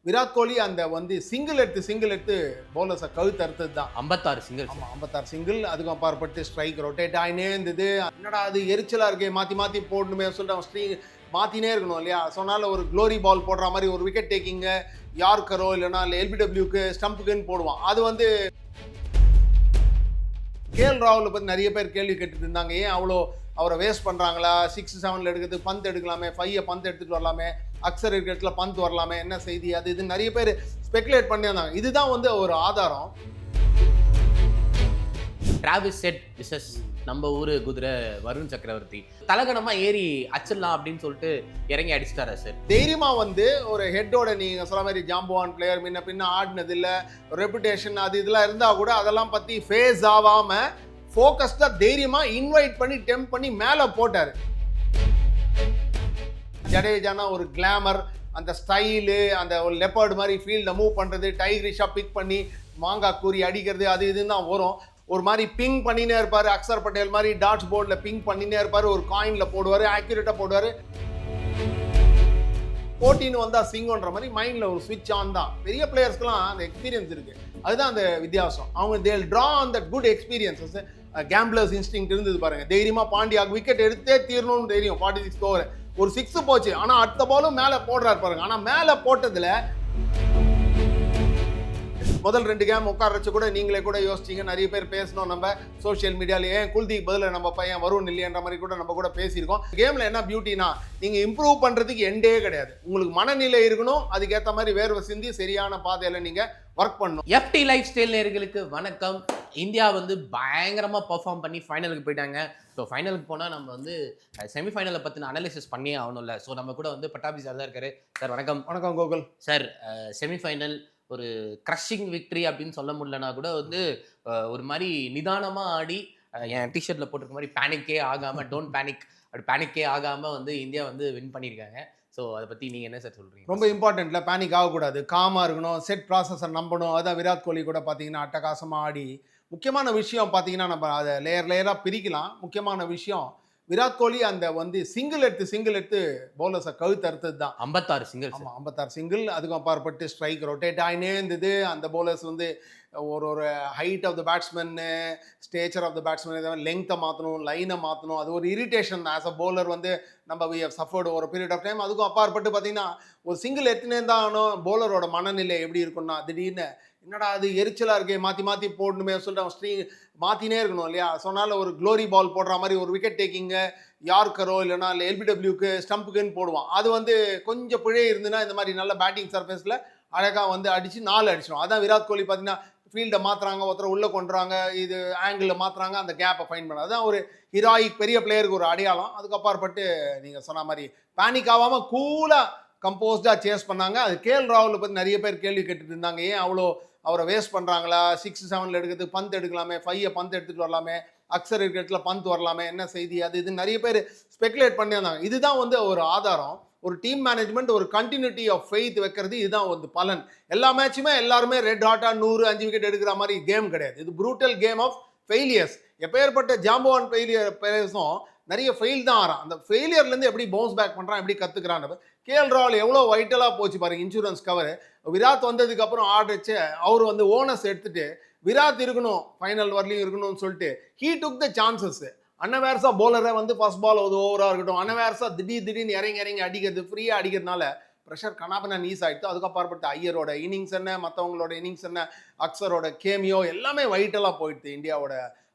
விராட் கோலி அந்த வந்து சிங்கிள் எடுத்து பவுலர்ஸை கழுத்து அறுத்தது தான். 56 சிங்கிள். ஆமா 56 சிங்கிள். அதுக்கும் அப்பாற்பட்டு ஸ்ட்ரைக் ரொட்டேட் ஆகினே இருந்தது. என்னடா அது எரிச்சலா இருக்கே, மாற்றி மாற்றி போடணுமே சொல்லிட்டு அவன் மாற்றினே இருக்கணும் இல்லையா. சொன்னால ஒரு க்ளோரி பால் போடுற மாதிரி ஒரு விக்கெட் டேக்கிங்கு யார்கரோ இல்லைனா எல்பிடபிள்யூக்கு ஸ்டம்புக்குன்னு போடுவான். அது வந்து கேஎல் ராகுலை பற்றி நிறைய பேர் கேள்வி கேட்டுட்டு இருந்தாங்க. ஏன் அவ்வளோ அவரை வேஸ்ட் பண்ணுறாங்களா, 6-7 எடுக்கிறது, பந்த் எடுக்கலாமே, 5 பந்த் எடுத்துகிட்டு வரலாமே, அக்சர் இருக்கிற இடத்துல பந்த் வரலாமே, என்ன செய்தி அது இது நிறைய பேர் ஸ்பெகுலேட் பண்ணியிருந்தாங்க. இதுதான் வந்து ஒரு ஆதாரம். டிராவிஸ் ஹெட் விசஸ் நம்ம ஊரு குதிரை வருண் சக்கரவர்த்தி தலகணமா ஏறி அச்சிடலாம் அப்படின்னு சொல்லிட்டு இறங்கி அடிச்சிட்டாரா சார்? தைரியமா வந்து ஒரு ஹெட்டோட நீங்க சொல்ற மாதிரி ஜாம்பவான் பிளேயர் முன்ன பின்ன ஆடினது இல்லை, ரெப்புடேஷன் அது இதெல்லாம் இருந்தா கூட அதெல்லாம் பத்தி ஃபேஸ் ஆகாம ஃபோக்கஸ்டா தைரியமா இன்வைட் பண்ணி டெம்ப் பண்ணி மேல போட்டாரு. ஜடேஜானா ஒரு கிளாமர், அந்த ஸ்டைலு, அந்த ஒரு லெப்பர்டு மாதிரி ஃபீல்டை மூவ் பண்றது, டைகரிஷா பிக் பண்ணி மாங்காய் கூறி அடிக்கிறது அது இதுன்னு தான் வரும். ஒரு மாதிரி பிங் பண்ணினே இருப்பாரு. அக்சர் பட்டேல் மாதிரி டாட்ஸ் போர்டில் பிங் பண்ணினே இருப்பாரு. ஒரு காயின்ல போடுவாரு, ஆக்யூரேட்டா போடுவாரு. போட்டின்னு வந்தா சிங்கோன்ற மாதிரி மைண்ட்ல ஒரு ஸ்விட்ச் ஆன் தான். பெரிய பிளேயர்ஸ்க்குலாம் அந்த எக்ஸ்பீரியன்ஸ் இருக்கு. அதுதான் அந்த வித்தியாசம். அவங்க they'll draw on that good experiences. Gamblers instinct இருந்தது பாருங்க. தைரியமா பாண்டியாக்கு விக்கெட் எடுத்தே தீரணும்னு தெரியும். 46 ஓவர் ஒரு 6 போச்சு. ஆனா அடுத்த பாலும் மேல போடுறாரு பாருங்க. ஆனா மேல போட்டதுல முதல் 2 கேம் உட்கார வச்சு கூட நீங்களே கூட யோசிச்சிங்க. நிறைய பேர் பேசணும் நம்ம சோஷியல் மீடியால. ஏன் குல்தீப் பதில் நம்ம பையன் வருண் இல்லையன்ற மாதிரி கூட நம்ம கூட பேசியிருக்கோம். கேம்ல என்ன பியூட்டினா, நீங்க இம்ப்ரூவ் பண்றதுக்கு எண்டே கிடையாது. உங்களுக்கு மனநிலை இருக்கணும், அதுக்கேற்ற மாதிரி வேர்வை சிந்தி சரியான பாதையில நீங்க ஒர்க் பண்ணணும். எஃப்டி லைஃப் ஸ்டைல் நேயர்களுக்கு வணக்கம். இந்தியா வந்து பயங்கரமா பெர்ஃபார்ம் பண்ணி ஃபைனலுக்கு போயிட்டாங்க. ஸோ ஃபைனலுக்கு போனால் நம்ம வந்து செமிஃபைனலை பற்றின அனாலிசிஸ் பண்ணியே ஆகணும்ல. ஸோ நம்ம கூட வந்து பட்டாபி சார் தான் இருக்காரு. சார் வணக்கம். வணக்கம் கோகுல் சார். செமிஃபைனல் ஒரு க்ரஷிங் விக்ட்ரி அப்படின்னு சொல்ல முடியலனா கூட வந்து ஒரு மாதிரி நிதானமாக ஆடி என் டிஷர்ட்டில் போட்டிருக்க மாதிரி பேனிக்கே ஆகாமல், டோன்ட் பேனிக் அப்படி பேனிக்கே ஆகாமல் வந்து இந்தியா வந்து வின் பண்ணியிருக்காங்க. ஸோ அதை பற்றி நீங்கள் என்ன சார் சொல்கிறீங்க? ரொம்ப இம்பார்ட்டன்ட்ல பேனிக் ஆகக்கூடாது, காமாக இருக்கணும், செட் ப்ராசஸை நம்பணும். அதான் விராட் கோலி கூட பார்த்தீங்கன்னா அட்டகாசமாக ஆடி. முக்கியமான விஷயம் பார்த்தீங்கன்னா நம்ம அதை லேயராக பிரிக்கலாம். முக்கியமான விஷயம் விராட் கோலி அந்த வந்து சிங்கிள் எடுத்து பவுலர்ஸை கழுத்து அறுத்தது தான். 56 சிங்கிள். ஆமாம் 56 சிங்கிள். அதுக்கும் அப்பாற்பட்டு ஸ்ட்ரைக் ரொட்டேட் ஆகினே இருந்தது. அந்த பவுலர்ஸ் வந்து ஒரு ஹைட் ஆஃப் த பேட்ஸ்மேன்னு, ஸ்டேச்சர் ஆஃப் த பேட்ஸ்மேன், லெங்த்தை மாற்றணும், லைனை மாற்றணும். அது ஒரு இரிட்டேஷன் ஆஸ் அ பவுலர் வந்து நம்ம வி ஹவ் சஃபர்டு ஒரு பீரியட் ஆஃப் டைம். அதுக்கும் அப்பாற்பட்டு பார்த்தீங்கன்னா ஒரு சிங்கிள் எத்தினே தான் பவுலரோட மனநிலை எப்படி இருக்குன்னா, திடீர்னு என்னடா அது எரிச்சலாக இருக்கே, மாற்றி மாற்றி போடணுமே சொல்லிட்டு அவன் மாற்றினே இருக்கணும் இல்லையா. சொன்னால ஒரு க்ளோரி பால் போடுற மாதிரி ஒரு விக்கெட் டேக்கிங்கு யார்கரோ இல்லைனா எல்பிடபிள்யூக்கு ஸ்டம்புக்குன்னு போடுவான். அது வந்து கொஞ்சம் பிழை இருந்துன்னா இந்த மாதிரி நல்ல பேட்டிங் சர்ஃபேஸில் அழகாக வந்து அடித்து 4 அடிச்சிடும். அதான் விராட் கோலி பார்த்தீங்கன்னா ஃபீல்டை மாற்றுறாங்க, ஒருத்தர் உள்ளே கொண்டுறாங்க, இது ஆங்கிளில் மாற்றுறாங்க, அந்த கேப்பை ஃபைன் பண்ண. அதுதான் ஒரு ஹீரோயிக் பெரிய பிளேயருக்கு ஒரு அடையாளம். அதுக்கு அப்பாற்பட்டு நீங்கள் சொன்ன மாதிரி பேனிக் ஆகாமல் கூலாக கம்போஸ்டாக சேஸ் பண்ணாங்க. அது கேஎல் ராகுலை பற்றி நிறைய பேர் கேள்வி கேட்டுட்டு இருந்தாங்க. ஏன் அவ்வளோ அவரை வேஸ்ட் பண்ணுறாங்களா, 6-7 எடுக்கிறது, பந்த் எடுக்கலாமே, 5 பந்த் எடுத்துகிட்டு வரலாமே, அக்சர் இருக்கிற இடத்துல பந்த் வரலாமே, என்ன செய்தி அது இது நிறைய பேர் ஸ்பெகுலேட் பண்ணியிருந்தாங்க. இதுதான் வந்து ஒரு ஆதாரம். ஒரு டீம் மேனேஜ்மெண்ட் ஒரு கண்டினியூட்டி ஆஃப் ஃபெய்த் வைக்கிறது இதுதான் வந்து பலன். எல்லா மேட்சுமே எல்லாருமே ரெட் ஹாட்டாக 100 5 விக்கெட் எடுக்கிற மாதிரி கேம் கிடையாது. இது ப்ரூட்டல் கேம் ஆஃப் ஃபெயிலியர்ஸ். எப்பேற்பட்ட ஜாம்பவான் பிளேயர்ஸும் நிறைய ஃபெயில் தான் ஆறான். அந்த ஃபெயிலியர்லேருந்து எப்படி பவுன்ஸ் பேக் பண்ணுறான், எப்படி கற்றுக்கிறான். கேஎல் ராகுல் எவ்வளோ வைட்டலாக போச்சு பாருங்க. இன்சூரன்ஸ் கவர் விராட் வந்ததுக்கப்புறம் ஆடிச்சு அவர் வந்து ஓனர்ஸ் எடுத்துட்டு விராட் இருக்கணும் ஃபைனல் வரலையும் இருக்கணும்னு சொல்லிட்டு ஹீ டுக் த சான்சஸ். அன்னவேர்ஸா போலரை வந்து ஃபர்ஸ்ட் பால் ஒரு ஓவராக இருக்கட்டும், அன்னவேர்ஸா திடீர்னு இறங்கி அடிக்கிறது, ஃப்ரீயாக அடிக்கிறதுனால ப்ரெஷர் கனாபனா நீஸ் ஆகிட்டு. அதுக்கப்புறப்பட்ட ஐயரோட இன்னிங்ஸ் என்ன, மற்றவங்களோட இன்னிங்ஸ் என்ன, அக்சரோட கேமியோ எல்லாமே வைட்டலாக போயிடுது. இந்தியாவோட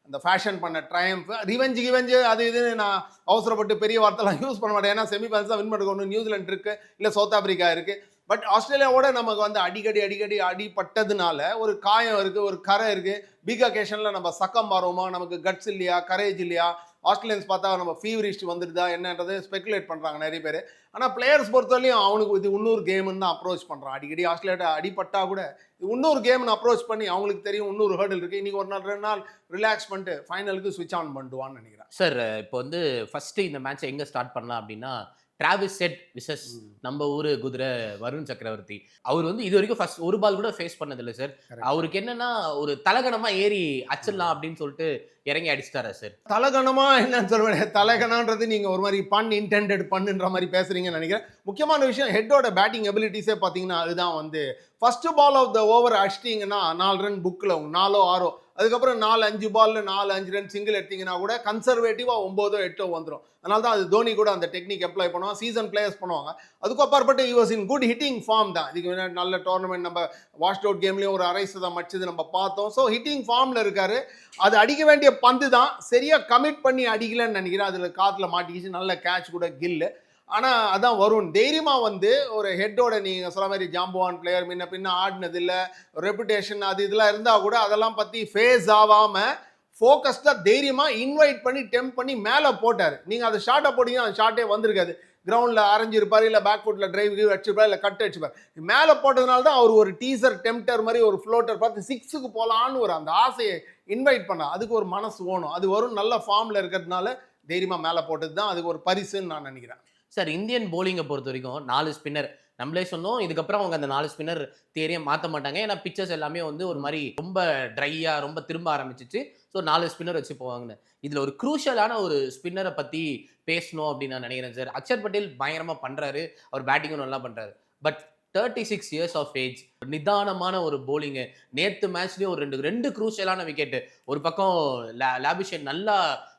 அந்த ஃபேஷன் பண்ண ட்ரையம்ப், ரிவெஞ்சு அது இதுன்னு நான் அவசரப்பட்டு பெரிய வார்த்தைலாம் யூஸ் பண்ண மாட்டேன். ஏன்னா செமிஃபைனல்ஸ் தான் வின் பண்ணுறது. ஒன்று நியூசிலாந்து இருக்குது, இல்லை சவுத் ஆப்பிரிக்கா இருக்குது. பட் ஆஸ்திரேலியாவோட நமக்கு வந்து அடிக்கடி அடிப்பட்டதுனால ஒரு காயம் இருக்குது, ஒரு கரை இருக்குது. பிக் அகேஷனில் நம்ம சக்கம் மாறுவோமா, நமக்கு கட்ஸ் இல்லையா, கரேஜ் இல்லையா, ஆஸ்திரேலியன்ஸ் பார்த்தா நம்ம ஃபீவரிஸ்ட் வந்துடுதா என்னன்றது ஸ்பெகுலேட் பண்ணுறாங்க நிறைய பேர். ஆனால் பிளேயர்ஸ் பொறுத்தவரையும் அவனுக்கு இது இன்னொரு கேம்னு தான் அப்ரோச் பண்ணுறான். அடிக்கடி ஆஸ்திரேலியா அடிப்பட்டா கூட இன்னொரு கேம்னு அப்ரோச் பண்ணி அவங்களுக்கு தெரியும் இன்னொரு ஹர்டில் இருக்குது. இன்றைக்கி ஒரு நாள் 2 நாள் ரிலாக்ஸ் பண்ணிட்டு ஃபைனலுக்கு ஸ்விட்ச் ஆன் பண்ணிடுவான்னு நினைக்கிறேன். சார் இப்போ வந்து ஃபஸ்ட்டு இந்த மேட்ச்சை எங்கே ஸ்டார்ட் பண்ணலாம் அப்படின்னா, டிராவிஸ் செட் விசஸ் நம்ம ஊரு குதிரை வருண் சக்கரவர்த்தி. அவர் வந்து இது வரைக்கும் ஃபர்ஸ்ட் ஒரு பால் கூட ஃபேஸ் பண்ணதில்ல சார். அவருக்கு என்னன்னா ஒரு தலகணமா ஏறி அச்சிடலாம் அப்படின்னு சொல்லிட்டு இறங்கி அடிச்சிட்டாரா சார்? தலகணமா என்னன்னு சொல்லுவேன், தலகணன்றது நீங்க ஒரு மாதிரி பன் இன்டெண்டட் பண்ணுன்ற மாதிரி பேசுறீங்கன்னு நினைக்கிறேன். முக்கியமான விஷயம் ஹெட்டோட பேட்டிங் எபிலிட்டிஸே பார்த்தீங்கன்னா அதுதான் வந்து first ball of the over அடிச்சிட்டிங்கன்னா 4 ரன் புக்கில் 4 6, அதுக்கப்புறம் 4-5 பால்ல 4-5 ரன் சிங்கிள் எடுத்தீங்கன்னா கூட கன்சர்வேட்டிவாக 9 8 வந்துடும். அதனால தான் அது தோனி கூட அந்த டெக்னிக் அப்ளை பண்ணுவாங்க, சீசன் பிளேயர்ஸ் பண்ணுவாங்க. அதுக்கு அப்பாற்பட்டு he was in good hitting form தான். இதுக்கு முன்னாடி நல்ல டோர்னமெண்ட் நம்ம வாஷ்ட் அவுட் கேம்லேயும் ஒரு 1/2 அடிச்சது நம்ம பார்த்தோம். ஸோ ஹிட்டிங் ஃபார்மில் இருக்காரு. அது அடிக்க வேண்டிய பந்து தான் சரியா கமிட் பண்ணி அடிக்கலன்னு நினைக்கிறேன். அதில் காற்றுல மாட்டிக்கிச்சு, நல்ல கேட்ச் கூட கில்லு. ஆனால் அதான் வருண் தைரியமாக வந்து ஒரு ஹெட்டோட நீங்கள் சொல்ல மாதிரி ஜாம்பவான் பிளேயர் முன்ன பின்ன ஆடினது இல்லை, ரெப்புடேஷன் அது இதெல்லாம் இருந்தால் கூட அதெல்லாம் பற்றி ஃபேஸ் ஆகாமல் ஃபோக்கஸ்டாக தைரியமாக இன்வைட் பண்ணி டெம்ப் பண்ணி மேலே போட்டார். நீங்கள் அது ஷார்ட்டாக போட்டிங்கன்னா அந்த ஷார்ட்டே வந்திருக்காது. கிரவுண்டில் அரைஞ்சிருப்பார், இல்லை பேக் ஃபுட்டில் டிரைவ் அடிச்சிருப்பார், இல்லை கட் அடிச்சிருப்பார். மேலே போட்டதுனால தான் அவர் ஒரு டீசர் டெம்ப்டர் மாதிரி ஒரு ஃப்ளோட்டர் பார்த்து 6க்கு போகலான்னு ஒரு அந்த ஆசையை இன்வைட் பண்ண அதுக்கு ஒரு மனசு வேணும். அது வரும் நல்ல ஃபார்மில் இருக்கிறதுனால தைரியமாக மேலே போட்டது தான் அதுக்கு ஒரு பரிசுன்னு நான் நினைக்கிறேன். சார் இந்தியன் போலிங்கை பொறுத்த வரைக்கும் 4 ஸ்பின்னர் நம்மளே சொன்னோம். இதுக்கப்புறம் அவங்க அந்த 4 ஸ்பின்னர் தேரியை மாற்ற மாட்டாங்க. ஏன்னா பிக்சர்ஸ் எல்லாமே வந்து ஒரு மாதிரி ரொம்ப ட்ரையாக ரொம்ப திரும்ப ஆரம்பிச்சிச்சு. ஸோ 4 ஸ்பின்னர் வச்சு போவாங்கன்னு. இதில் ஒரு குரூஷியலான ஒரு ஸ்பின்னரை பற்றி பேசணும் அப்படின்னு நான் நினைக்கிறேன் சார். அக்ஷர் பட்டேல் பயங்கரமாக பண்ணுறாரு, அவர் பேட்டிங்கும் நல்லா பண்ணுறாரு. பட் 36 இயர்ஸ் ஆஃப் ஏஜ், நிதானமான ஒரு போலிங்கு. நேற்று மேட்ச்லேயே ஒரு ரெண்டு குரூஷியலான விக்கெட்டு. ஒரு பக்கம் லாபிஷன் நல்லா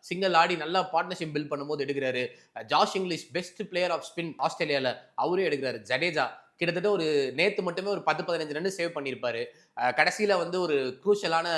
சிங்கிள் ஆடி நல்லா பார்ட்னர்ஷிப் பில்ட் பண்ணும்போது எடுக்கிறாரு. Josh Inglis best player of spin ஆஸ்திரேலியாவில் அவரே எடுக்கிறாரு. ஜடேஜா கிட்டத்தட்ட ஒரு நேற்று மட்டுமே ஒரு 10-15 ரன் சேவ் பண்ணியிருப்பாரு. கடைசியில் வந்து ஒரு குரூஷியலான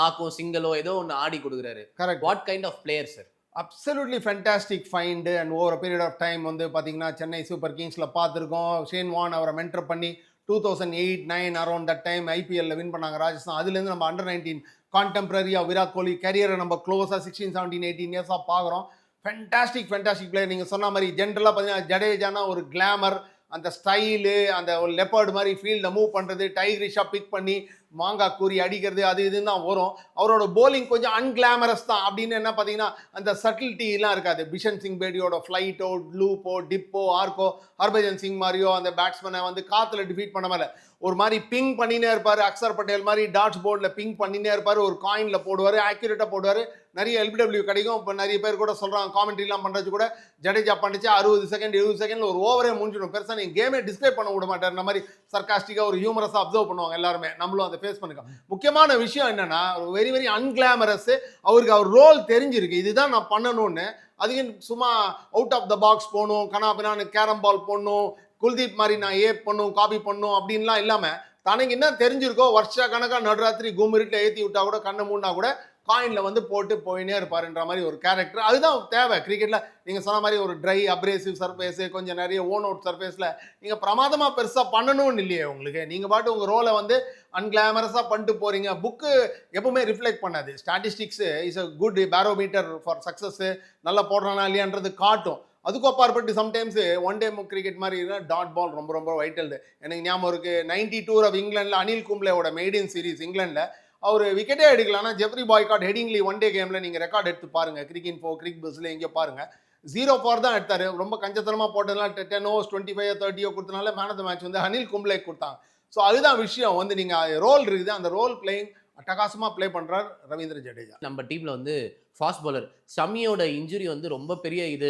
நாக்கும் சிங்கிளோ ஏதோ ஒன்று ஆடி கொடுக்குறாரு. Correct. What kind of player sir? Absolutely fantastic find. And over period of time வந்து பார்த்தீங்கன்னா சென்னை சூப்பர் கிங்ஸில் பார்த்துருக்கோம். ஷேன் வான் அவரை மென்டர் பண்ணி 2008-9 அரௌண்ட் தட் டைம் ஐபிஎல்ல வின் பண்ணாங்க ராஜஸ்தான். அதுலேருந்து நம்ம அண்டர் 19 கான்டெம்பரரியாக விராட் கோலி கரியரை நம்ம க்ளோஸாக 16-17-18 இயர்ஸாக பார்க்குறோம். Fantastic player. நீங்கள் சொன்ன மாதிரி ஜென்ரலாக பார்த்தீங்கன்னா ஜடேஜானா ஒரு கிளாமர், அந்த ஸ்டைலு, அந்த ஒரு லெப்பர்டு மாதிரி ஃபீல்டில் மூவ் பண்ணுறது, டைகரிஷாக பிக் பண்ணி மாங்காய் கூறி அடிக்கிறது அது இதுன்னு தான் வரும். அவரோட போலிங் கொஞ்சம் அன்கிளாமரஸ் தான். அப்படின்னு என்ன பார்த்தீங்கன்னா அந்த சட்டில்ட்டிலாம் இருக்காது. பிஷன் சிங் பேடியோட ஃப்ளைட்டோ லூப்போ டிப்போ ஆர்க்கோ ஹர்பஜன் சிங் மாதிரியோ அந்த பேட்ஸ்மேனை வந்து காற்றுல டிஃபீட் பண்ண மாதிரி ஒரு மாதிரி பிங் பண்ணினே இருப்பார். அக்ஷர் பட்டேல் மாதிரி டாட்ஸ் போர்டில் பிங் பண்ணினே இருப்பார். ஒரு காயினில் போடுவார், ஆக்யூரேட்டாக போடுவார். நிறைய எல்பிடபிள்யூ கிடைக்கும். இப்போ நிறைய பேர் கூட சொல்கிறாங்க காமெண்ட்ரிலாம் பண்ணுறது கூட ஜடேஜா பண்ணிச்சு 60 செகண்ட் 70 செகண்ட் ஒரு ஓவரே முடிஞ்சிடும். பெருசாக நீங்கள் கேமே டிஸ்கிரைப் பண்ண விட மாட்டார். இந்த மாதிரி சர்காஸ்டிக்காக ஒரு ஹியூமரஸாக அப்சர்வ் பண்ணுவாங்க எல்லாருமே. நம்மளும் அதை ஃபேஸ் பண்ணிக்கோம். முக்கியமான விஷயம் என்னன்னா வெரி வெரி அன்கிளாமரஸ். அவருக்கு அவர் ரோல் தெரிஞ்சிருக்கு, இதுதான் நான் பண்ணணும்னு. அதுக்கு சும்மா அவுட் ஆஃப் த பாக்ஸ் போகணும், கனாபினான்னு கேரம் பால் போடணும், குல்தீப் மாதிரி நான் பண்ணும் காப்பி பண்ணும் அப்படின்லாம் இல்லாமல் தனக்கு என்ன தெரிஞ்சிருக்கோ வருஷ கணக்காக நடுராத்திரி கும்மிருட்டில் ஏற்றி விட்டா கூட கண்ணை மூடினா கூட காயினில் வந்து போட்டு போயினே இருப்பாருன்ற மாதிரி ஒரு கேரக்டர். அதுதான் தேவை கிரிக்கெட்டில். நீங்கள் சொன்ன மாதிரி ஒரு ட்ரை அப்ரேசிவ் சர்ஃபேஸு கொஞ்சம் நிறைய ஓன் அவுட் சர்ஃபேஸில் நீங்கள் பிரமாதமாக பெருசாக பண்ணணும்னு இல்லையே உங்களுக்கு. நீங்கள் பாட்டு உங்கள் ரோலை வந்து அன்கிளாமரஸாக பண்ணிட்டு போகிறீங்க. புக்கு எப்பவுமே ரிஃப்ளெக்ட் பண்ணாது. Statistics is a good barometer for success. நல்லா போடுறானா இல்லையான்றது காட்டும். அதுக்கு அப்பாற்பட்டு சம்டைம்ஸ் ஒன் டே கிரிக்கெட் மாதிரி இருந்தால் டாட் பால் ரொம்ப ரொம்ப வைட்டல். எனக்கு ஞாபகம் இருக்குது 92 ஆஃப் இங்கிலாண்டில் அனில் கும்ப்ளேவோட மெய்டன் சீரிஸ் இங்கிலாண்டில் அவர் விக்கெட்டே எடுக்கலாம்னா Geoffrey Boycott Headingley one day கேமில் நீங்கள் ரெக்கார்ட் எடுத்து பாருங்கள். கிரிக் இன்ஃபோ கிரிக் பஸ்ஸில் எங்கே பாருங்கள் 0 for தான் எடுத்தார். ரொம்ப கஞ்சத்தனமாக போட்டதுனால 10 overs 25 30 கொடுத்தனால மேன் ஆஃப் த மேட்ச் வந்து அனில் கும்ப்ளே கொடுத்தாங்க. ஸோ அதுதான் விஷயம். வந்து நீங்கள் ரோல் இருக்குது, அந்த ரோல் பிளேயிங் அட்டகாசமாக ப்ளே பண்ணுறார் ரவீந்திர ஜடேஜா. நம்ம டீமில் வந்து ஃபாஸ்ட் பாலர் ஷமியோட இன்ஜுரி வந்து ரொம்ப பெரிய இது.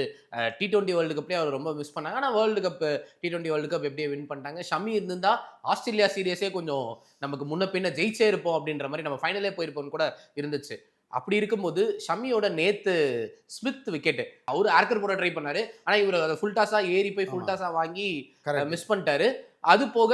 T20 வேர்ல்டு கப்லேயே அவர் ரொம்ப மிஸ் பண்ணாங்க. ஆனால் world cup T20 world cup எப்படியே வின் பண்ணிட்டாங்க. ஷமி இருந்திருந்தா ஆஸ்திரேலியா சீரியஸே கொஞ்சம் நமக்கு முன்ன பின்ன ஜெயிச்சே இருப்போம் அப்படின்ற மாதிரி நம்ம ஃபைனலே போயிருப்போம்னு கூட இருந்துச்சு. அப்படி இருக்கும்போது ஷமியோட நேத்து ஸ்மித் விக்கெட் அவரு ஆர்க்கர் போட ட்ரை பண்ணாரு. ஆனால் இவர் அதை ஃபுல் டாஸா ஏறி போய் ஃபுல் டாஸா வாங்கி மிஸ் பண்ணிட்டாரு. அது போக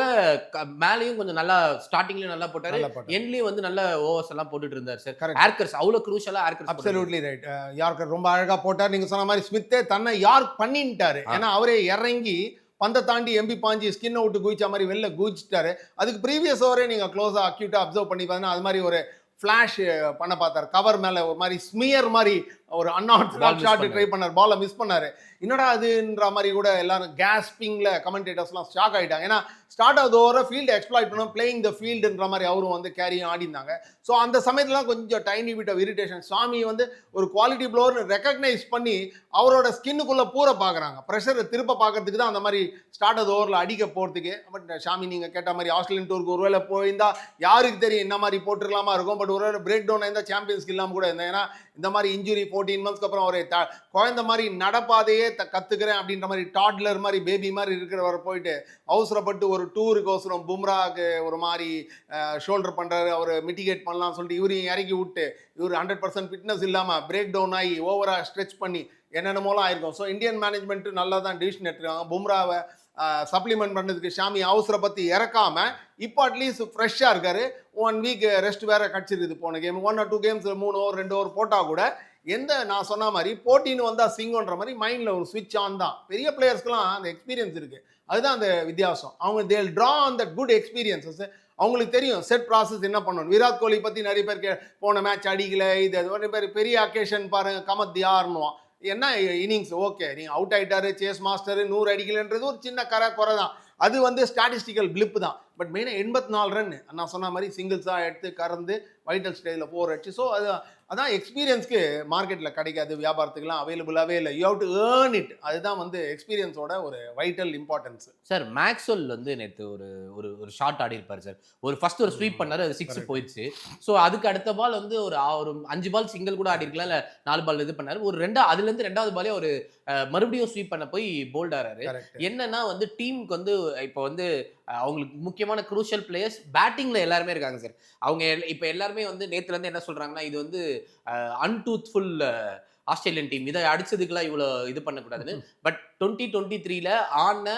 மேலேயும் கொஞ்சம் நல்லா ஸ்டார்டிங்லயும் நல்லா போட்டாரு, எண்ட்லயும் வந்து நல்ல ஓவர்ஸ் எல்லாம் போட்டுட்டு இருந்தார் சார். ஆர்க்கர்ஸ் அவ்வளவு க்ரூஷியலா ஆர்க்கர்ஸ். Absolutely right. யார்கர் ரொம்ப அழகா போட்டார். நீங்க சொன்ன மாதிரி ஸ்மித்தே தன்னை யார்க் பண்ணிட்டாரு. ஏன்னா அவரே இறங்கி பந்தை தாண்டி எம்பி பாஞ்சி ஸ்கின் அவுட் குதிச்ச மாதிரி வெளில குதிச்சிட்டாரு. அதுக்கு ப்ரீவியஸ் ஓவரே நீங்க க்ளோஸா அக்யூட்டா அப்சர்வ் பண்ணி பார்த்தீங்கன்னா அது மாதிரி ஒரு ஃபிளாஷ் பண்ண பார்த்தார். கவர் மேல ஒரு மாதிரி ஸ்மியர் மாதிரி ஒரு அன்ஆர்த்தடாக்ஸ் ஷாட் ட்ரை பண்ணார், பாலை மிஸ் பண்ணாரு. என்னடா அதுன்ற மாதிரி கூட எல்லாரும் கேஸ்பிங்ல கமெண்டேட்டர்ஸ்லாம் ஷாக் ஆகிட்டாங்க. ஏன்னா ஸ்டார்ட் ஆஃப் ஓவரை ஃபீல்டு எக்ஸ்ப்ளாய்ட் பண்ணோம், பிளேயிங் த ஃபீல்டுன்ற மாதிரி அவரும் வந்து கேரியும் ஆடிந்தாங்க. ஸோ அந்த சமயத்துலாம் கொஞ்சம் டைனி பிட் ஆஃப் இரிட்டேஷன். சாமி வந்து ஒரு குவாலிட்டி ப்ளோவர்னு ரெக்கக்னைஸ் பண்ணி அவரோட ஸ்கின்னுக்குள்ளே பூர பார்க்குறாங்க, ப்ரெஷரை திருப்ப பார்க்கறதுக்கு தான் அந்த மாதிரி ஸ்டார்ட் ஆஃப் ஓவரில் அடிக்க போகிறதுக்கு. பட் சாமி நீங்கள் கேட்ட மாதிரி ஆஸ்திரேலியன் டூருக்கு ஒருவேளை போயிருந்தா யாருக்கு தெரியும் என்ன மாதிரி போட்டுருக்கலாமா இருக்கும். பட் ஒருவேளை பிரேக் டவுன் இருந்தால் சாம்பியன்ஸ்க்கு இல்லாமல் கூட இருந்தேன். ஏன்னா இந்த மாதிரி இன்ஜுரி 14 monthsக்கு அப்புறம் ஒரு குழந்த மாதிரி நடப்பாதையே கற்றுக்கிறேன் அப்படின்ற மாதிரி டாட்லர் மாதிரி பேபி மாதிரி இருக்கிறவர் போயிட்டு அவசரப்பட்டு ஒரு டூருக்கு அவசரம் பும்ராக்கு ஒரு மாதிரி ஷோல்டர் பண்ணுறாரு, அவர் மிட்டிகேட் பண்ணலாம்னு சொல்லிட்டு இவரையும் இறக்கி விட்டு இவர் 100% ஃபிட்னஸ் இல்லாமல் பிரேக் டவுன் ஆகி ஓவராக ஸ்ட்ரெச் பண்ணி என்னென்னமோலாம் ஆயிருக்கும். ஸோ இந்தியன் மேனேஜ்மெண்ட்டு நல்லா தான் டிசிஷன் எடுத்துருக்காங்க. பும்ராவை சப்ளிமெண்ட் பண்ணதுக்கு ஷாமி அவசரப்பத்தி இறக்காம இப்போ அட்லீஸ்ட் ஃப்ரெஷ்ஷாக இருக்காரு. 1 week ரெஸ்ட் வேற கிடச்சிருக்குது. போன game 1 or 2 games 3 over 2 over போட்டால் கூட எந்த நான் சொன்ன மாதிரி போட்டின்னு வந்தால் சிங்கோன்ற மாதிரி மைண்டில் ஒரு ஸ்விட்ச் ஆன் தான். பெரிய பிளேயர்ஸ்க்குலாம் அந்த எக்ஸ்பீரியன்ஸ் இருக்குது, அதுதான் அந்த வித்தியாசம். அவங்க they'll draw on that good experiences. அவங்களுக்கு தெரியும் செட் ப்ராசஸ் என்ன பண்ணணும். விராட் கோலி பற்றி நிறைய பேர் போன மேட்ச் அடிக்கல இது அது பேர் பெரிய அக்கேஷன் பாருங்க கமத் யாருன்னுவான். என்ன இன்னிங்ஸ் ஓகே நீங்கள் அவுட் ஆகிட்டாரு, சேஸ் மாஸ்டர் 100 அடிக்கலன்றது ஒரு சின்ன குறை தான். அது வந்து ஸ்டாட்டிஸ்டிக்கல் பிளிப்பு தான். பட் மெயினாக 84 ரன் நான் சொன்ன மாதிரி சிங்கிள்ஸாக எடுத்து கறந்து வைட்டல் ஸ்டேஜில் 4 அடிச்சு. ஸோ அதான் எக்ஸ்பீரியன்ஸ்க்கு மார்க்கெட்டில் கிடைக்காது, வியாபாரத்துக்குலாம் அவைலபிளாகவே இல்லை. You have to earn it. அதுதான் வந்து எக்ஸ்பீரியன்ஸோட ஒரு வைட்டல் இம்பார்ட்டன்ஸ். சார் மேக்ஸ்வெல் வந்து நேற்று ஒரு ஒரு ஒரு ஷாட் ஆடி இருப்பார் சார். ஃபர்ஸ்ட் ஒரு ஸ்வீப் பண்ணாரு, அது 6 போயிடுச்சு. ஸோ அதுக்கு அடுத்த பால் வந்து ஒரு 5 பால் சிங்கிள் கூட ஆடி இருக்கலாம், இல்லை 4 பால் இது பண்ணாரு. அதுலேருந்து 2வது பாலே ஒரு மறுபடியும் ஸ்வீப் பண்ண போய் போல்ட் ஆறாரு. என்னன்னா வந்து டீமுக்கு வந்து இப்போ வந்து அவங்களுக்கு முக்கியமான குரூஷியல் பிளேயர்ஸ் பேட்டிங்ல எல்லாருமே இருக்காங்க சார். அவங்க இப்போ எல்லாருமே வந்து நேத்துல இருந்து என்ன சொல்றாங்கன்னா, இது வந்து அன்டூத்ஃபுல் ஆஸ்திரேலியன் டீம், இதை அடிச்சதுக்குலாம் இவ்வளோ இது பண்ணக்கூடாதுன்னு. பட் 2023 ஆன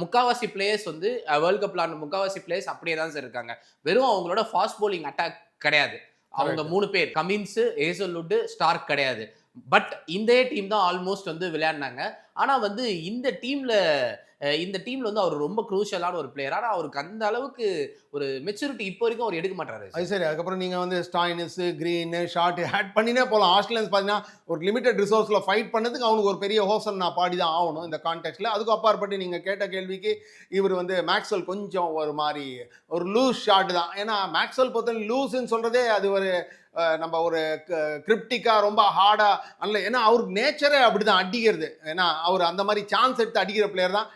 முக்காவாசி பிளேயர்ஸ் வந்து வேர்ல்ட் கப்ல ஆன முக்காவாசி பிளேயர்ஸ் அப்படியே தான் சார் இருக்காங்க. வெறும் அவங்களோட ஃபாஸ்ட் போலிங் அட்டாக் கிடையாது. அவங்க 3 பேர் கமின்ஸ், ஹேசல்வுட், ஸ்டார்க் கிடையாது. பட் இந்த டீம் தான் ஆல்மோஸ்ட் வந்து விளையாடினாங்க. ஆனா வந்து இந்த டீம்ல வந்து அவர் ரொம்ப குரூஷியலான ஒரு பிளேயர். ஆனால் அவருக்கு அந்த அளவுக்கு ஒரு மெச்சூரிட்டி இப்போ வரைக்கும் அவர் எடுக்க மாட்டாரு. அது சரி. அதுக்கப்புறம் நீங்கள் வந்து ஸ்டாயினஸ், கிரீனு, ஷார்ட் ஆட் பண்ணினே போகலாம். ஆஸ்திரேலியன்ஸ் பார்த்தீங்கன்னா ஒரு லிமிடெட் ரிசோர்ஸில் ஃபைட் பண்ணதுக்கு அவனுக்கு ஒரு பெரிய ஹோசன் நான் பாடி தான் ஆகணும் இந்த கான்டெக்ட்ல. அதுக்கு அப்பாற்பட்டு நீங்கள் கேட்ட கேள்விக்கு இவர் வந்து மேக்ஸ்வெல் கொஞ்சம் ஒரு மாதிரி ஒரு லூஸ் ஷாட் தான். ஏன்னா மேக்ஸ்வெல் பொறுத்த லூஸ்ன்னு சொல்கிறதே அது ஒரு நம்ம ஒரு கிரிப்டிக்காக ரொம்ப ஹார்டாக அல்ல. ஏன்னா அவருக்கு நேச்சரே அப்படி தான் அடிக்கிறது. ஏன்னா அவர் அந்த மாதிரி சான்ஸ் எடுத்து அடிக்கிற பிளேயர் தான்.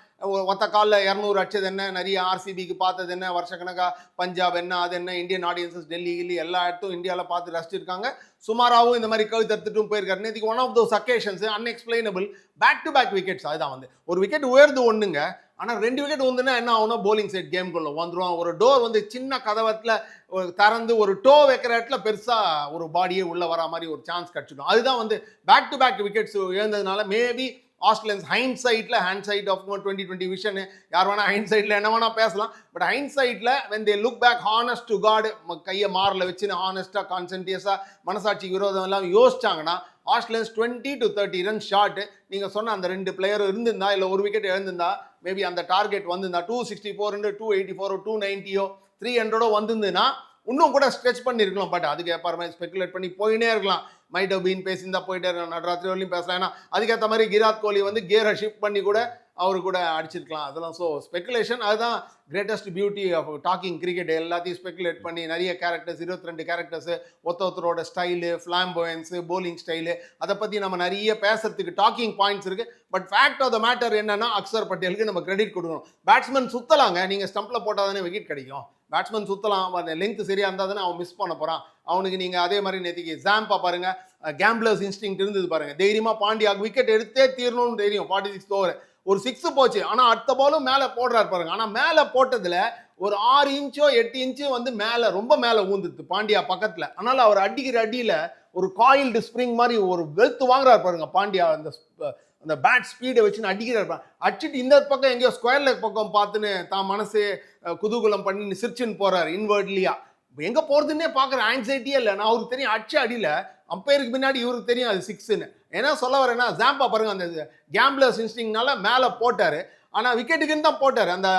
ஒத்த காலில் 200 அடிச்சது என்ன, நிறைய ஆர்சிபிக்கு பார்த்தது என்ன, வருஷக்கணக்காக பஞ்சாப் என்ன, அது என்ன, இந்தியன் ஆடியன்சஸ் டெல்லி எல்லா இடத்தும் இந்தியாவில் பார்த்து ரசிச்சிருக்காங்க. சுமாராகவும் இந்த மாதிரி கழுத்து எடுத்துட்டும் போயிருக்காரு. நேற்றுக்கு one of those occasions unexplainable back to back wickets. அதுதான் வந்து ஒரு விக்கெட் உயர்ந்து ஒன்றுங்க, ஆனால் 2 விக்கெட் வந்துன்னா என்ன ஆகுனா போலிங் சைட் கேம்குள்ளே வந்துடும். ஒரு டோர் வந்து சின்ன கதவத்தில் திறந்து ஒரு டோ வைக்கிற இடத்துல பெருசாக ஒரு பாடியே உள்ளே வர மாதிரி ஒரு சான்ஸ் கிடச்சிடும். அதுதான் வந்து பேக் டு பேக் விக்கெட்ஸ் இழந்ததுனால maybe Australians hind of 2020 vision யார் வேணா ஹைண்ட் சைட்ல என்ன வேணா பேசலாம். பட் ஹைண்ட் சைட்ல when they look back honest to God கையை மாரில் வச்சு ஹானஸ்டா கான்சென்ட்ரியஸா மனசாட்சிக்கு விரோதம் எல்லாம் யோசிச்சாங்கன்னா ஆஸ்திரேலியன்ஸ் 20 to 30 ரன் ஷாட். நீங்க சொன்ன அந்த 2 பிளேயர் இருந்திருந்தா இல்லை ஒரு விக்கெட் எழுந்திருந்தா மேபி அந்த டார்கெட் வந்திருந்தா 264 284 290 300 வந்திருந்துன்னா இன்னும் கூட ஸ்ட்ரெச் பண்ணியிருக்கலாம். பட் அதுக்கு அப்புறமே ஸ்பெகுலேட் பண்ணி போயினே இருக்கலாம். மைட் ஹவ் பீன் பேசியிருந்தா போயிட்டே இருக்கலாம், நடராத்திரி வரலையும் பேசலாம். ஏன்னா அதுக்கேற்ற மாதிரி விராட் கோலி வந்து கியரை ஷிஃப்ட் பண்ணி கூட அவரு கூட அடிச்சிருக்கலாம். அதெல்லாம் ஸோ ஸ்பெகுலேஷன். அதுதான் greatest beauty of talking cricket. எல்லாத்தையும் ஸ்பெகுலேட் பண்ணி நிறைய கேரக்டர்ஸ் 22 கேரக்டர்ஸு ஒருத்தரோட ஸ்டைலு, ஃப்ளாம்போயன்ஸு, போலிங் ஸ்டைலு, அதை பற்றி நம்ம நிறைய பேசுறதுக்கு டாக்கிங் பாயிண்ட்ஸ் இருக்குது. But fact of the matter என்னன்னா அக்சர் பட்டேலுக்கு நம்ம கிரெடிட் கொடுக்கணும். பேட்ஸ்மேன் சுற்றலாங்க, நீங்கள் ஸ்டம்பில் போட்டால் தானே விக்கெட் கிடைக்கும். பேட்ஸ்மேன் சுற்றலாம், அந்த லெங்க் சரியாக இருந்தால் தானே அவன் மிஸ் பண்ண போகிறான். அவனுக்கு நீங்கள் அதே மாதிரி நேற்றுக்கு ஜாம்பா பாருங்கள், கேம்பிளர்ஸ் இன்ஸ்டிங் இருந்தது பாருங்கள். தைரியமாக பாண்டியாக்கு விக்கெட் எடுத்தே தீரணும்னு தெரியும். 46 ஓவர் ஒரு 6 போச்சு, ஆனால் அடுத்த பாலும் மேலே போடுறாரு பாருங்க. ஆனால் மேலே போட்டதில் ஒரு 6 இன்ச்சோ 8 இன்ச்சு வந்து மேலே ரொம்ப மேலே ஊந்துது பாண்டியா பக்கத்தில். அதனால் அவர் அடிக்கிற அடியில் ஒரு காயில்டு ஸ்ப்ரிங் மாதிரி ஒரு வெல்த் வாங்குறாரு பாருங்க பாண்டியா. அந்த பேட் ஸ்பீடை வச்சுன்னு அடிக்கிறார். அடிச்சுட்டு இந்த பக்கம் எங்கேயோ ஸ்கொயர் லெக் பக்கம் பார்த்துன்னு தான் மனசு குதூகலம் பண்ணி சிரிச்சுன்னு போறாரு இன்வெர்ட்லியா. எங்க போறதுன்னே பார்க்குற ஆங்ஸைட்டியே இல்லை. நான் அவருக்கு தெரியும் அடிச்ச அடியில் அம்பையருக்கு பின்னாடி இவருக்கு தெரியும் அது 6ன்னு. ஏன்னா சொல்ல வரேன்னா ஜாம்பா பாருங்க, அந்த கேம்பிளர்ஸ் இன்ஸ்டிங்னால மேலே போட்டாரு, ஆனால் விக்கெட்டுக்குன்னு தான் போட்டார். அந்த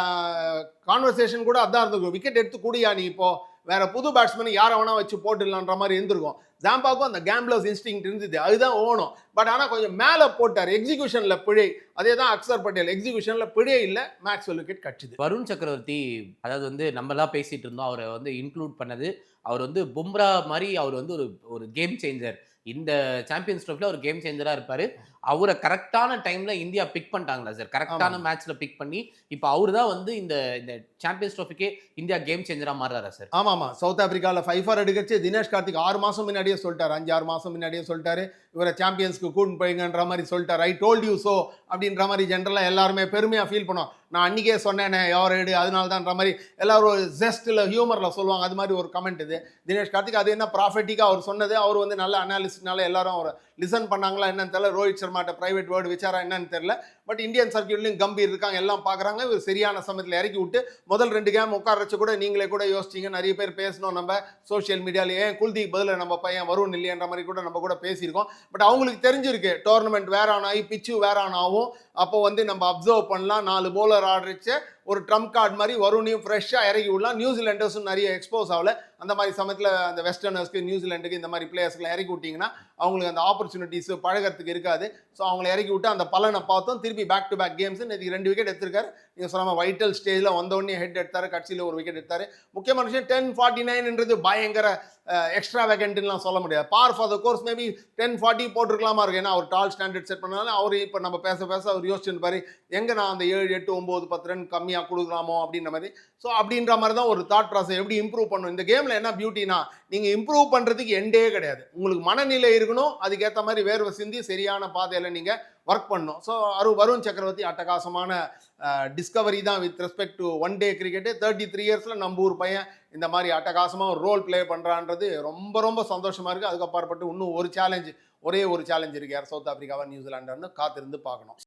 கான்வர்சேஷன் கூட அதான் இருந்திருக்கும். விக்கெட் எடுத்து கூடியா நீ இப்போ வேற புது பேட்ஸ்மேன் யாரை வேணா வச்சு போட்டுடலான்ற மாதிரி இருந்திருக்கும். ஜாம்பாக்கும் அந்த கேம்ப்ளர்ஸ் இன்ஸ்டிங் இருந்தது, அதுதான் ஓணும். பட் ஆனால் கொஞ்சம் மேலே போட்டார், எக்ஸிகியூஷன்ல பிழை. அதே தான் அக்சர் பட்டேல், எக்ஸிகியூஷன்ல பிழை இல்லை, மேக்ஸ்வெல் விக்கெட் கட்சிது. வருண் சக்கரவர்த்தி அதாவது வந்து நம்மலாம் பேசிட்டு இருந்தோம், அவரை வந்து இன்க்ளூட் பண்ணது. அவர் வந்து பும்ரா மாதிரி அவர் வந்து ஒரு ஒரு கேம் சேஞ்சர். இந்த சாம்பியன்ஸ் ட்ரோஃபில ஒரு கேம் சேஞ்சரா இருப்பாரு. அவரை கரெக்டான டைம்ல இந்தியா பிக் பண்ணிட்டாங்களா சார்? கரெக்டான மேட்ச்ல பிக் பண்ணி இப்போ அவரு தான் வந்து இந்த இந்த சாம்பியன்ஸ் ட்ரோஃபிக்கே இந்தியா கேம் சேஞ்சரா மாறுறாரா சார்? ஆமாம், சவுத் ஆப்பிரிக்காவில் 5 ஃபார் எடுக்கச்சு தினேஷ் கார்த்திக் 6 மாதம் முன்னாடியே சொல்லிட்டார், 5-6 மாதம் முன்னாடியே சொல்லிட்டாரு, இவரை சாம்பியன்ஸ்க்கு கூட்டின்னு போய்ங்கன்ற மாதிரி சொல்லிட்டார். ஐ டோல்ட் யூ ஸோ அப்படின்ற மாதிரி ஜென்ரலாக எல்லாருமே பெருமையாக ஃபீல் பண்ணுவோம். நான் அன்றைக்கே சொன்னேனே எவர் எடு அதனால தான்ன்ற மாதிரி எல்லாரும் ஒரு ஜெஸ்ட்டில் ஹியூமரில் சொல்லுவாங்க. அது மாதிரி ஒரு கமெண்ட் இது தினேஷ் கார்த்திக். அது என்ன ப்ராஃபெட்டிக்காக அவர் சொன்னது, அவர் வந்து நல்ல அனாலிசிஸ்னால எல்லாரும் அவர் லிசன் பண்ணாங்களா என்னன்னு தெரியல. ரோஹித் சர்மாட்ட ப்ரைவேட் வேர்டு விசாரா என்னன்னு தெரியல. பட் இந்தியன் சர்க்கியூட்லையும் கம்பீர் இருக்காங்க, எல்லாம் பார்க்குறாங்க. இவர் சரியான சமயத்தில் இறக்கி விட்டு முதல் 2 கேம் உட்கார வச்சு கூட நீங்களே கூட யோசிச்சிங்க, நிறைய பேர் பேசணும் நம்ம சோஷியல் மீடியாவில், ஏன் குல்தீப் பதில் நம்ம பையன் வருண் இல்லையன்ற மாதிரி கூட நம்ம கூட பேசியிருக்கோம். பட் அவங்களுக்கு தெரிஞ்சிருக்கு டோர்னமெண்ட் வேற ஆன் ஆகி பிச்சு வேற ஆன் ஆகும். அப்போ வந்து நம்ம அப்சர்வ் பண்ணலாம், 4 bowler ஆடுறச்சு ஒரு ட்ரம்ப் கார்டு மாதிரி வருணையும் ஃப்ரெஷ்ஷாக இறக்கி விடலாம். நியூசிலாண்டர்ஸும் நிறைய எக்ஸ்போஸ் ஆகல. அந்த மாதிரி சமயத்தில் அந்த வெஸ்டர்னர்ஸ்க்கு நியூசிலாண்டுக்கு இந்த மாதிரி பிளேயர்ஸ்லாம் இறக்கி விட்டிங்கன்னா அவங்களுக்கு அந்த ஆப்பர்ச்சுனிட்டிஸ் பழகிறதுக்கு இருக்காது. ஸோ அவங்களை இறக்கி விட்டு அந்த பலனை பார்த்தோம். திருப்பி பேக் டு பேக் கேம்ஸ் நேற்று 2 விக்கெட் எடுத்திருக்காரு. நீங்கள் சொன்ன வைட்டல் ஸ்டேஜில் வந்தோடனே ஹெட் எடுத்தார், கட்சியில் ஒரு விக்கெட் எடுத்தார். முக்கியமான விஷயம் 10-49ன்றது பயங்கர எக்ஸ்ட்ரா வேகண்ட்லாம் சொல்ல முடியாது. Par for the course maybe 10-40 போட்டிருக்கலாமா இருக்கும். ஏன்னா அவர் டால் ஸ்டாண்டர்ட் செட் பண்ணாலும் அவர் இப்போ நம்ம பேச அவர் யோசிச்சுன்னு பாரு எங்கே நான் அந்த 7, 8, 9, 10 ரன் கம்மியாக கொடுக்கலாமோ அப்படின்ற மாதிரி. ஸோ அப்படின்ற மாதிரி தான் ஒரு தாட் ப்ராசஸ். எப்படி இம்ப்ரூவ் பண்ணணும் இந்த கேமில் என்ன பியூட்டினா, நீங்கள் இம்ப்ரூவ் பண்ணுறதுக்கு எண்டே கிடையாது. உங்களுக்கு மனநிலை இருக்கணும், அதுக்கேற்ற மாதிரி வேர்வை சிந்தி சரியான பாதையில் நீங்கள் ஒர்க் பண்ணணும். ஸோ வருண் சக்கரவர்த்தி அட்டகாசமான டிஸ்கவரி தான் with respect to one day cricket. 33 இயர்ஸில் நம்ம ஊர் பையன் இந்த மாதிரி அட்டகாசமாக ஒரு ரோல் ப்ளே பண்ணுறான்றது ரொம்ப ரொம்ப சந்தோஷமாக இருக்குது. அதுக்கு அப்பாற்பட்டு இன்னும் ஒரு சேலஞ்சு, ஒரே ஒரு சேலஞ்ச் இருக்கு, யார் சவுத் ஆப்பிரிக்காவா நியூசிலாண்டான்னு காத்திருந்து பார்க்கணும்.